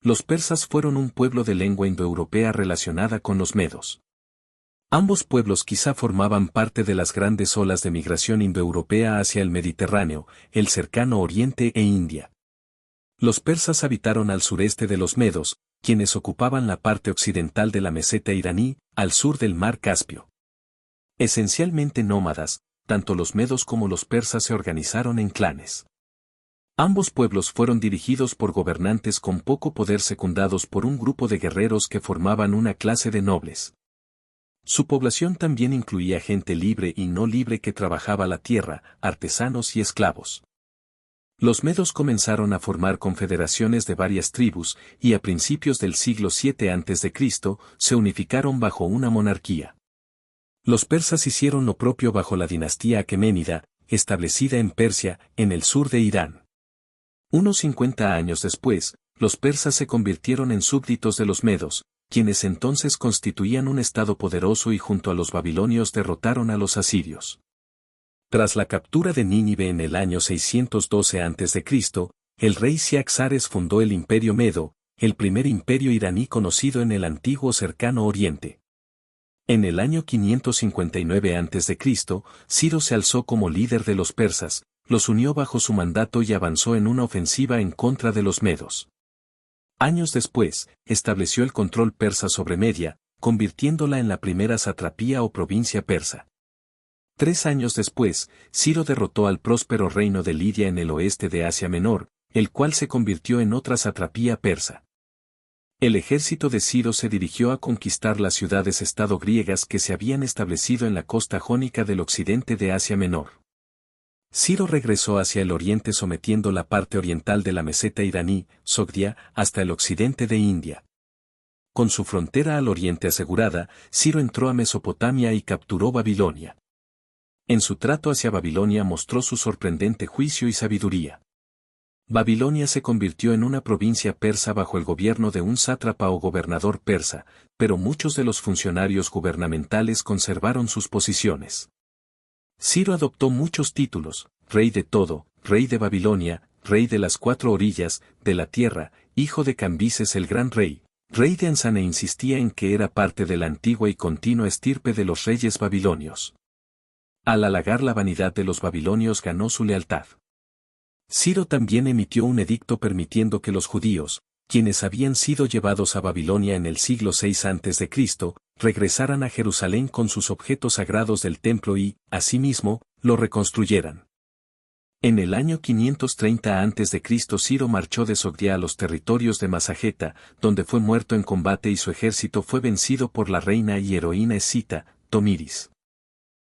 Los persas fueron un pueblo de lengua indoeuropea relacionada con los medos. Ambos pueblos quizá formaban parte de las grandes olas de migración indoeuropea hacia el Mediterráneo, el cercano Oriente e India. Los persas habitaron al sureste de los medos, quienes ocupaban la parte occidental de la meseta iraní, al sur del mar Caspio. Esencialmente nómadas, tanto los medos como los persas se organizaron en clanes. Ambos pueblos fueron dirigidos por gobernantes con poco poder secundados por un grupo de guerreros que formaban una clase de nobles. Su población también incluía gente libre y no libre que trabajaba la tierra, artesanos y esclavos. Los medos comenzaron a formar confederaciones de varias tribus y a principios del siglo VII a.C. se unificaron bajo una monarquía. Los persas hicieron lo propio bajo la dinastía aqueménida, establecida en Persia, en el sur de Irán. Unos 50 años después, los persas se convirtieron en súbditos de los medos, quienes entonces constituían un estado poderoso y junto a los babilonios derrotaron a los asirios. Tras la captura de Nínive en el año 612 a.C., el rey Ciaxares fundó el Imperio Medo, el primer imperio iraní conocido en el antiguo cercano Oriente. En el año 559 a.C., Ciro se alzó como líder de los persas, los unió bajo su mandato y avanzó en una ofensiva en contra de los medos. Años después, estableció el control persa sobre Media, convirtiéndola en la primera satrapía o provincia persa. 3 años después, Ciro derrotó al próspero reino de Lidia en el oeste de Asia Menor, el cual se convirtió en otra satrapía persa. El ejército de Ciro se dirigió a conquistar las ciudades-estado griegas que se habían establecido en la costa jónica del occidente de Asia Menor. Ciro regresó hacia el oriente sometiendo la parte oriental de la meseta iraní, Sogdia, hasta el occidente de India. Con su frontera al oriente asegurada, Ciro entró a Mesopotamia y capturó Babilonia. En su trato hacia Babilonia mostró su sorprendente juicio y sabiduría. Babilonia se convirtió en una provincia persa bajo el gobierno de un sátrapa o gobernador persa, pero muchos de los funcionarios gubernamentales conservaron sus posiciones. Ciro adoptó muchos títulos: rey de todo, rey de Babilonia, rey de las 4 orillas de la tierra, hijo de Cambises el gran rey, rey de Ansán, e insistía en que era parte de la antigua y continua estirpe de los reyes babilonios. Al halagar la vanidad de los babilonios ganó su lealtad. Ciro también emitió un edicto permitiendo que los judíos, quienes habían sido llevados a Babilonia en el siglo VI a.C., regresaran a Jerusalén con sus objetos sagrados del templo y, asimismo, lo reconstruyeran. En el año 530 a.C. Ciro marchó de Sogdia a los territorios de Masageta, donde fue muerto en combate y su ejército fue vencido por la reina y heroína escita, Tomiris.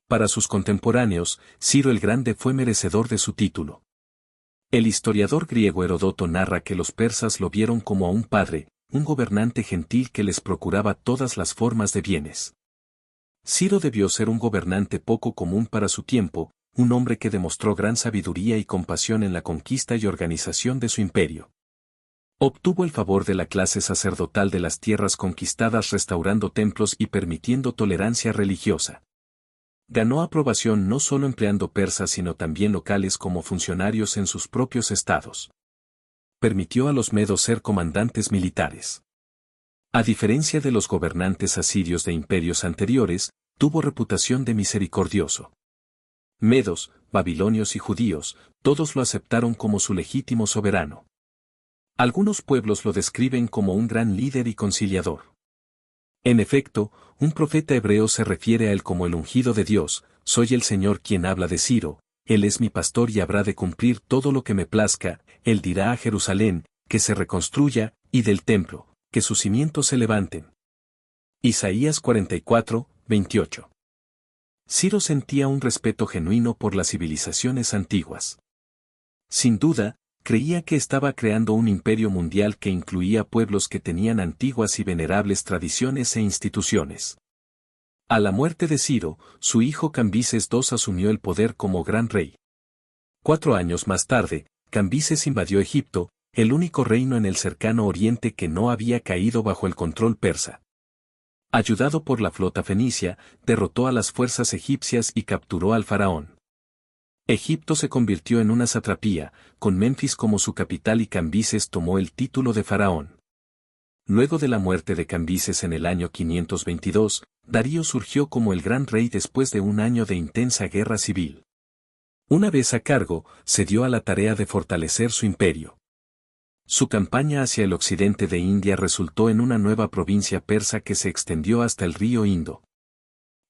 Para sus contemporáneos, Ciro el Grande fue merecedor de su título. El historiador griego Heródoto narra que los persas lo vieron como a un padre, un gobernante gentil que les procuraba todas las formas de bienes. Ciro debió ser un gobernante poco común para su tiempo, un hombre que demostró gran sabiduría y compasión en la conquista y organización de su imperio. Obtuvo el favor de la clase sacerdotal de las tierras conquistadas restaurando templos y permitiendo tolerancia religiosa. Ganó aprobación no solo empleando persas sino también locales como funcionarios en sus propios estados. Permitió a los medos ser comandantes militares. A diferencia de los gobernantes asirios de imperios anteriores, tuvo reputación de misericordioso. Medos, babilonios y judíos, todos lo aceptaron como su legítimo soberano. Algunos pueblos lo describen como un gran líder y conciliador. En efecto, un profeta hebreo se refiere a él como el ungido de Dios: soy el Señor quien habla de Ciro, él es mi pastor y habrá de cumplir todo lo que me plazca, él dirá a Jerusalén, que se reconstruya, y del templo, que sus cimientos se levanten. Isaías 44, 28. Ciro sentía un respeto genuino por las civilizaciones antiguas. Sin duda, creía que estaba creando un imperio mundial que incluía pueblos que tenían antiguas y venerables tradiciones e instituciones. A la muerte de Ciro, su hijo Cambises II asumió el poder como gran rey. 4 años más tarde, Cambises invadió Egipto, el único reino en el cercano Oriente que no había caído bajo el control persa. Ayudado por la flota fenicia, derrotó a las fuerzas egipcias y capturó al faraón. Egipto se convirtió en una satrapía, con Menfis como su capital y Cambises tomó el título de faraón. Luego de la muerte de Cambises en el año 522, Darío surgió como el gran rey después de un año de intensa guerra civil. Una vez a cargo, se dio a la tarea de fortalecer su imperio. Su campaña hacia el occidente de India resultó en una nueva provincia persa que se extendió hasta el río Indo.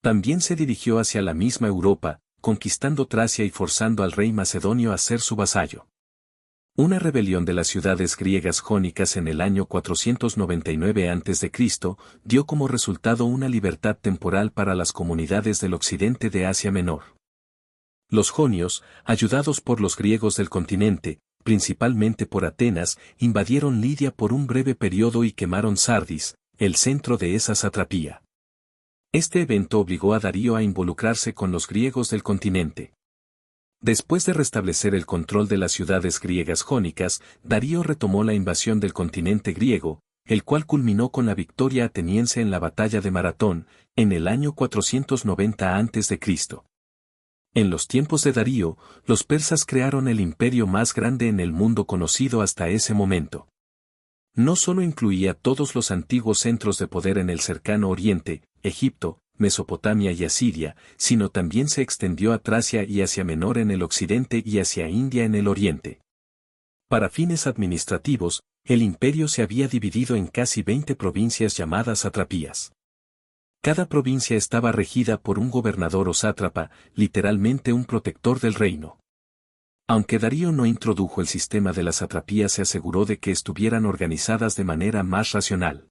También se dirigió hacia la misma Europa, conquistando Tracia y forzando al rey macedonio a ser su vasallo. Una rebelión de las ciudades griegas jónicas en el año 499 a.C. dio como resultado una libertad temporal para las comunidades del occidente de Asia Menor. Los jonios, ayudados por los griegos del continente, principalmente por Atenas, invadieron Lidia por un breve periodo y quemaron Sardis, el centro de esa satrapía. Este evento obligó a Darío a involucrarse con los griegos del continente. Después de restablecer el control de las ciudades griegas jónicas, Darío retomó la invasión del continente griego, el cual culminó con la victoria ateniense en la batalla de Maratón, en el año 490 a.C. En los tiempos de Darío, los persas crearon el imperio más grande en el mundo conocido hasta ese momento. No solo incluía todos los antiguos centros de poder en el cercano Oriente, Egipto, Mesopotamia y Asiria, sino también se extendió a Tracia y Asia Menor en el occidente y hacia India en el oriente. Para fines administrativos, el imperio se había dividido en casi 20 provincias llamadas satrapías. Cada provincia estaba regida por un gobernador o sátrapa, literalmente un protector del reino. Aunque Darío no introdujo el sistema de las satrapías, se aseguró de que estuvieran organizadas de manera más racional.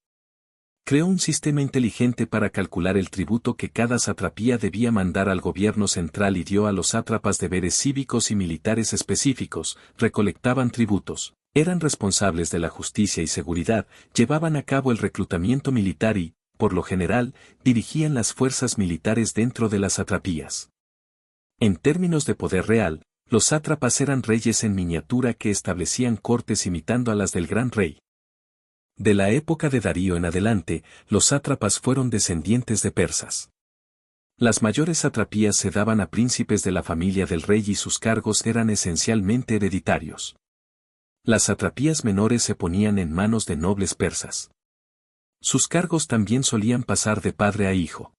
Creó un sistema inteligente para calcular el tributo que cada satrapía debía mandar al gobierno central y dio a los sátrapas deberes cívicos y militares específicos, recolectaban tributos, eran responsables de la justicia y seguridad, llevaban a cabo el reclutamiento militar y, por lo general, dirigían las fuerzas militares dentro de las satrapías. En términos de poder real, los sátrapas eran reyes en miniatura que establecían cortes imitando a las del gran rey. De la época de Darío en adelante, los sátrapas fueron descendientes de persas. Las mayores satrapías se daban a príncipes de la familia del rey y sus cargos eran esencialmente hereditarios. Las satrapías menores se ponían en manos de nobles persas. Sus cargos también solían pasar de padre a hijo.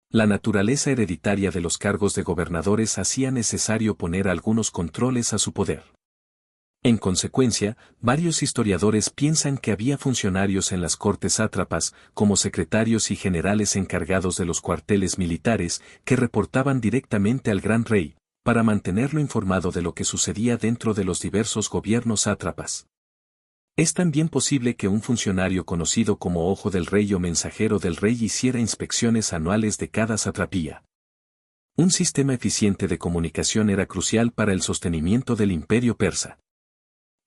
La naturaleza hereditaria de los cargos de gobernadores hacía necesario poner algunos controles a su poder. En consecuencia, varios historiadores piensan que había funcionarios en las cortes sátrapas, como secretarios y generales encargados de los cuarteles militares, que reportaban directamente al gran rey, para mantenerlo informado de lo que sucedía dentro de los diversos gobiernos sátrapas. Es también posible que un funcionario conocido como Ojo del Rey o Mensajero del Rey hiciera inspecciones anuales de cada satrapía. Un sistema eficiente de comunicación era crucial para el sostenimiento del imperio persa.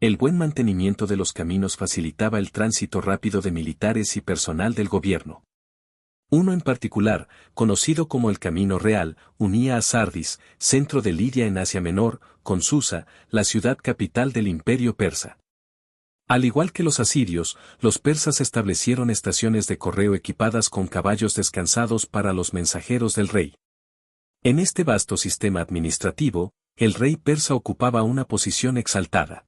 El buen mantenimiento de los caminos facilitaba el tránsito rápido de militares y personal del gobierno. Uno en particular, conocido como el Camino Real, unía a Sardis, centro de Lidia en Asia Menor, con Susa, la ciudad capital del imperio persa. Al igual que los asirios, los persas establecieron estaciones de correo equipadas con caballos descansados para los mensajeros del rey. En este vasto sistema administrativo, el rey persa ocupaba una posición exaltada.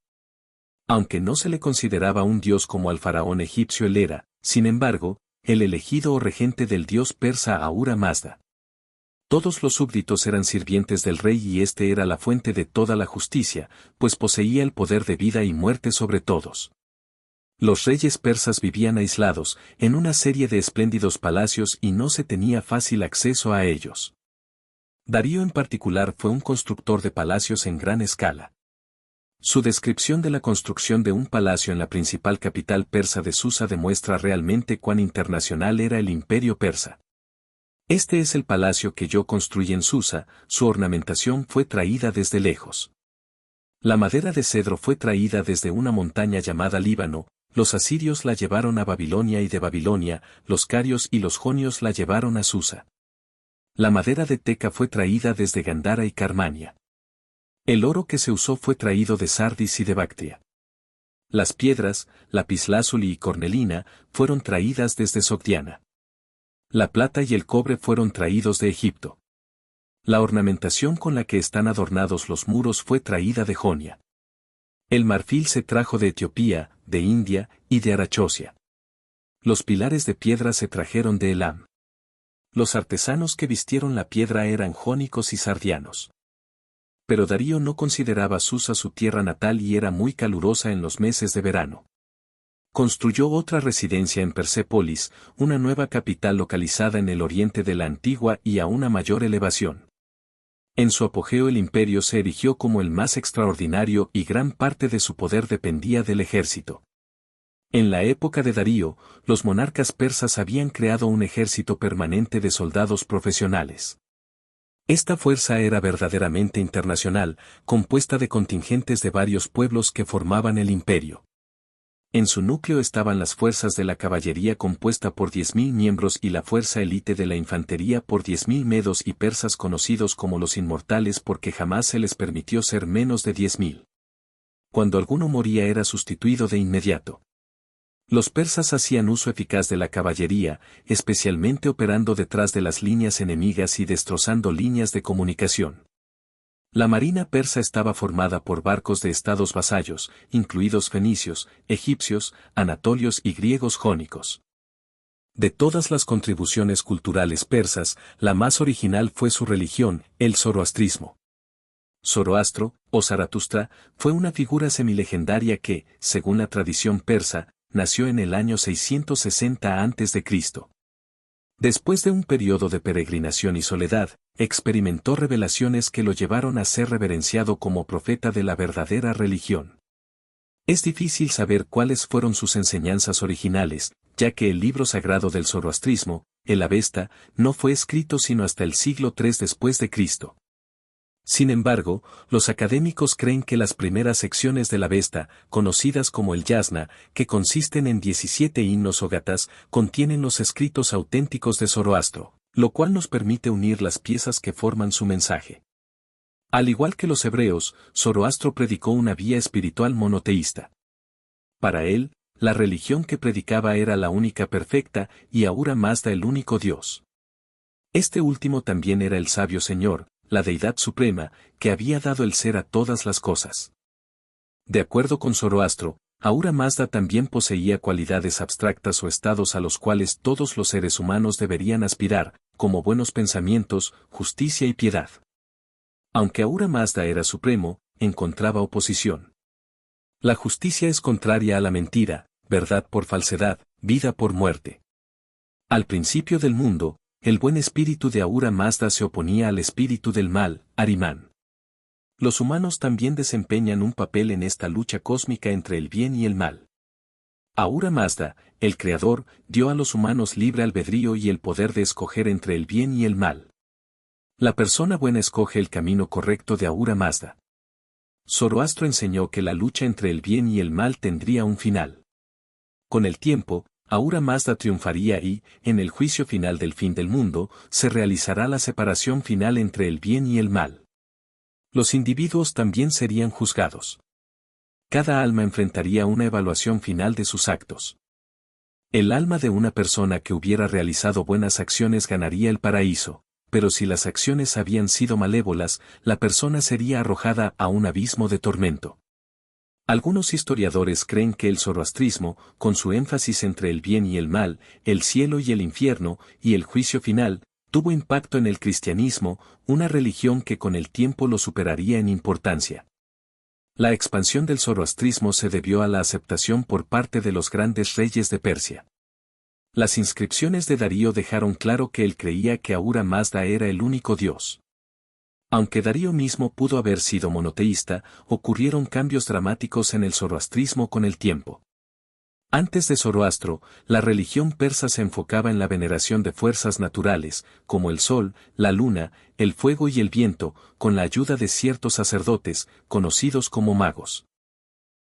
Aunque no se le consideraba un dios como al faraón egipcio él era, sin embargo, el elegido o regente del dios persa Ahura Mazda. Todos los súbditos eran sirvientes del rey y este era la fuente de toda la justicia, pues poseía el poder de vida y muerte sobre todos. Los reyes persas vivían aislados, en una serie de espléndidos palacios y no se tenía fácil acceso a ellos. Darío en particular fue un constructor de palacios en gran escala. Su descripción de la construcción de un palacio en la principal capital persa de Susa demuestra realmente cuán internacional era el imperio persa. Este es el palacio que yo construí en Susa, su ornamentación fue traída desde lejos. La madera de cedro fue traída desde una montaña llamada Líbano, los asirios la llevaron a Babilonia y de Babilonia, los carios y los jonios la llevaron a Susa. La madera de teca fue traída desde Gandhara y Carmania. El oro que se usó fue traído de Sardis y de Bactria. Las piedras, lapislázuli y cornelina, fueron traídas desde Sogdiana. La plata y el cobre fueron traídos de Egipto. La ornamentación con la que están adornados los muros fue traída de Jonia. El marfil se trajo de Etiopía, de India y de Arachosia. Los pilares de piedra se trajeron de Elam. Los artesanos que vistieron la piedra eran jónicos y sardianos. Pero Darío no consideraba Susa su tierra natal y era muy calurosa en los meses de verano. Construyó otra residencia en Persépolis, una nueva capital localizada en el oriente de la antigua y a una mayor elevación. En su apogeo el imperio se erigió como el más extraordinario y gran parte de su poder dependía del ejército. En la época de Darío, los monarcas persas habían creado un ejército permanente de soldados profesionales. Esta fuerza era verdaderamente internacional, compuesta de contingentes de varios pueblos que formaban el imperio. En su núcleo estaban las fuerzas de la caballería compuesta por 10.000 miembros y la fuerza élite de la infantería por 10.000 medos y persas conocidos como los inmortales porque jamás se les permitió ser menos de 10.000. Cuando alguno moría era sustituido de inmediato. Los persas hacían uso eficaz de la caballería, especialmente operando detrás de las líneas enemigas y destrozando líneas de comunicación. La marina persa estaba formada por barcos de estados vasallos, incluidos fenicios, egipcios, anatolios y griegos jónicos. De todas las contribuciones culturales persas, la más original fue su religión, el zoroastrismo. Zoroastro, o Zaratustra, fue una figura semilegendaria que, según la tradición persa, nació en el año 660 a.C. Después de un periodo de peregrinación y soledad, experimentó revelaciones que lo llevaron a ser reverenciado como profeta de la verdadera religión. Es difícil saber cuáles fueron sus enseñanzas originales, ya que el libro sagrado del zoroastrismo, el Avesta, no fue escrito sino hasta el siglo III después de Cristo. Sin embargo, los académicos creen que las primeras secciones del Avesta, conocidas como el Yasna, que consisten en 17 himnos o gatas, contienen los escritos auténticos de Zoroastro, lo cual nos permite unir las piezas que forman su mensaje. Al igual que los hebreos, Zoroastro predicó una vía espiritual monoteísta. Para él, la religión que predicaba era la única perfecta y Ahura Mazda el único Dios. Este último también era el sabio Señor, la deidad suprema, que había dado el ser a todas las cosas. De acuerdo con Zoroastro, Ahura Mazda también poseía cualidades abstractas o estados a los cuales todos los seres humanos deberían aspirar, como buenos pensamientos, justicia y piedad. Aunque Ahura Mazda era supremo, encontraba oposición. La justicia es contraria a la mentira, verdad por falsedad, vida por muerte. Al principio del mundo, el buen espíritu de Ahura Mazda se oponía al espíritu del mal, Ahriman. Los humanos también desempeñan un papel en esta lucha cósmica entre el bien y el mal. Ahura Mazda, el creador, dio a los humanos libre albedrío y el poder de escoger entre el bien y el mal. La persona buena escoge el camino correcto de Ahura Mazda. Zoroastro enseñó que la lucha entre el bien y el mal tendría un final. Con el tiempo, Ahura Mazda triunfaría y, en el juicio final del fin del mundo, se realizará la separación final entre el bien y el mal. Los individuos también serían juzgados. Cada alma enfrentaría una evaluación final de sus actos. El alma de una persona que hubiera realizado buenas acciones ganaría el paraíso, pero si las acciones habían sido malévolas, la persona sería arrojada a un abismo de tormento. Algunos historiadores creen que el zoroastrismo, con su énfasis entre el bien y el mal, el cielo y el infierno, y el juicio final, tuvo impacto en el cristianismo, una religión que con el tiempo lo superaría en importancia. La expansión del zoroastrismo se debió a la aceptación por parte de los grandes reyes de Persia. Las inscripciones de Darío dejaron claro que él creía que Ahura Mazda era el único Dios. Aunque Darío mismo pudo haber sido monoteísta, ocurrieron cambios dramáticos en el zoroastrismo con el tiempo. Antes de Zoroastro, la religión persa se enfocaba en la veneración de fuerzas naturales, como el sol, la luna, el fuego y el viento, con la ayuda de ciertos sacerdotes, conocidos como magos.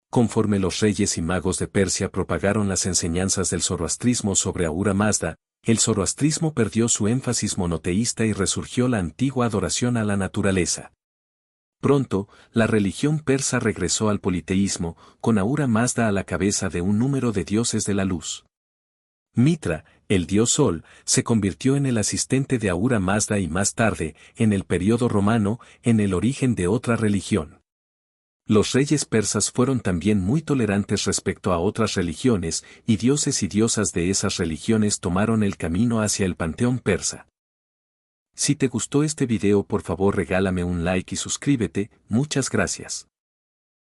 Conforme los reyes y magos de Persia propagaron las enseñanzas del zoroastrismo sobre Ahura Mazda, el zoroastrismo perdió su énfasis monoteísta y resurgió la antigua adoración a la naturaleza. Pronto, la religión persa regresó al politeísmo, con Ahura Mazda a la cabeza de un número de dioses de la luz. Mitra, el dios Sol, se convirtió en el asistente de Ahura Mazda y más tarde, en el período romano, en el origen de otra religión. Los reyes persas fueron también muy tolerantes respecto a otras religiones, y dioses y diosas de esas religiones tomaron el camino hacia el panteón persa. Si te gustó este video, por favor regálame un like y suscríbete. Muchas gracias.